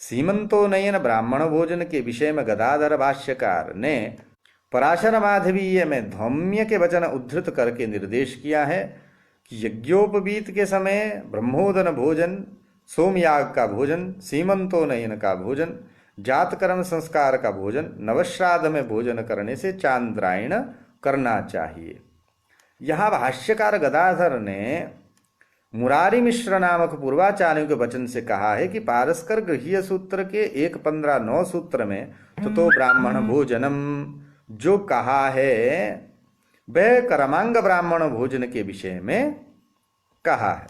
सीमंतोनयन ब्राह्मण भोजन के विषय में गदाधर भाष्यकार ने पराशर माधवीय में धौम्य के वचन उद्धृत करके निर्देश किया है कि यज्ञोपवीत के समय ब्रह्मोदन भोजन, सोमयाग का भोजन, सीमंतोनयन का भोजन, जातकर्म संस्कार का भोजन, नवश्राद्ध में भोजन करने से चांद्रायण करना चाहिए। यहाँ भाष्यकार गदाधर ने मुरारी मिश्र नामक पूर्वाचार्यों के वचन से कहा है कि पारस्कर गृह्य सूत्र के 1.15.9 सूत्र में तो ब्राह्मण भोजनम जो कहा है वह कर्मांग ब्राह्मण भोजन के विषय में कहा है,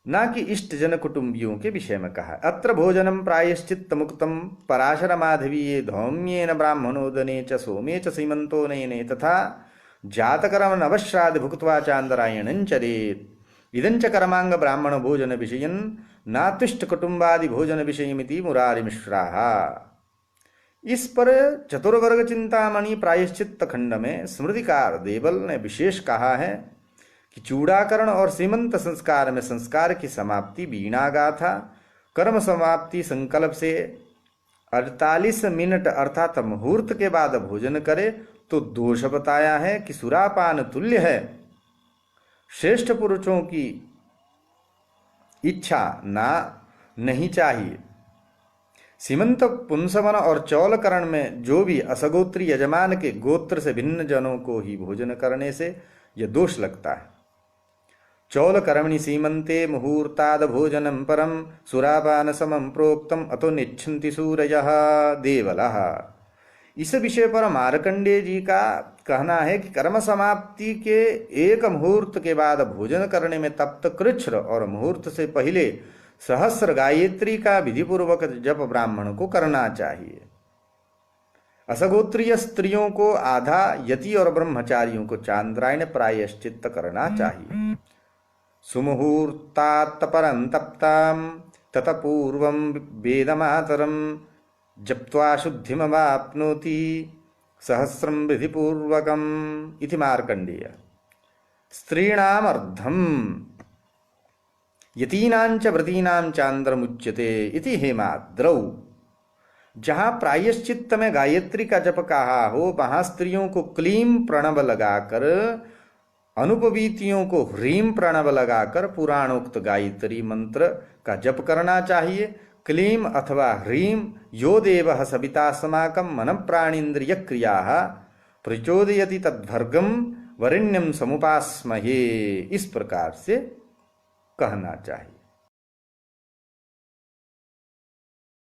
ना कि इष्ट जन कुटुंबियों के विषय में कहा है। अत्र भोजनम प्रायश्चित्त मुक्तम पराशर माधवीये धौम्येन ब्राह्मणोदने च सोमे च सीमंतोनयने तथा जातकर्म नवश्राद्ध भुक्त्वा चांद्रायणं चरेत् इदंच कर्मांग ब्राह्मण भोजन विषयन नातुष्ट कुटुंबादि भोजन विषयमिति मुरारी मिश्राः। इस पर चतुर्वर्ग चिंतामणि प्रायश्चित्त खंड में स्मृतिकार देवल ने विशेष कहा है कि चूड़ाकरण और सीमंत संस्कार में संस्कार की समाप्ति बीणा गाथा कर्म समाप्ति संकल्प से 48 मिनट अर्थात मुहूर्त के बाद भोजन करे तो दोष बताया है कि सुरापान तुल्य है। श्रेष्ठ पुरुषों की इच्छा नहीं चाहिए। सीमंत पुंसवन और चौलकरण में जो भी असगोत्री यजमान के गोत्र से भिन्न जनों को ही भोजन करने से यह दोष लगता है। चौलकर्मणि सीमंते मुहूर्ताद भोजनम परम सुरापान समम प्रोक्तम अतो निच्छन्ति सूरयः देवलः। इस विषय पर मार्कंडेय जी का कहना है कि कर्म समाप्ति के एक मुहूर्त के बाद भोजन करने में तप्त कृच्छ्र और मुहूर्त से पहले सहस्र गायत्री का विधिपूर्वक जप ब्राह्मण को करना चाहिए। असगोत्रीय स्त्रियों को आधा, यति और ब्रह्मचारियों को चांद्रायण प्रायश्चित्त करना चाहिए। सुमुहूर्तात् परं तप्तां तत पूर्वं वेदमातरं जप्त्वा शुद्धिमवाप्नोति सहस्रं विधिपूर्वकम् इति मार्कंडेय। स्त्रीणाम् अर्धम् यतीनांच व्रतीनां चांद्रमुच्यते इति हेमाद्रौ। जहाँ प्रायश्चित्त में गायत्री का जप कहा हो वहाँ स्त्रियों को क्लीम प्रणव लगाकर, अनुपवीतियों को ह्रीम प्रणव लगाकर पुराणोक्त गायत्री मंत्र का जप करना चाहिए। क्लीम अथवा ह्रीम यो देवः सवितास्माकं मन प्राणीन्द्रिय क्रियाः प्रचोदयति तद्भर्गं वरेण्यं समुपास्महे, इस प्रकार से कहना चाहिए।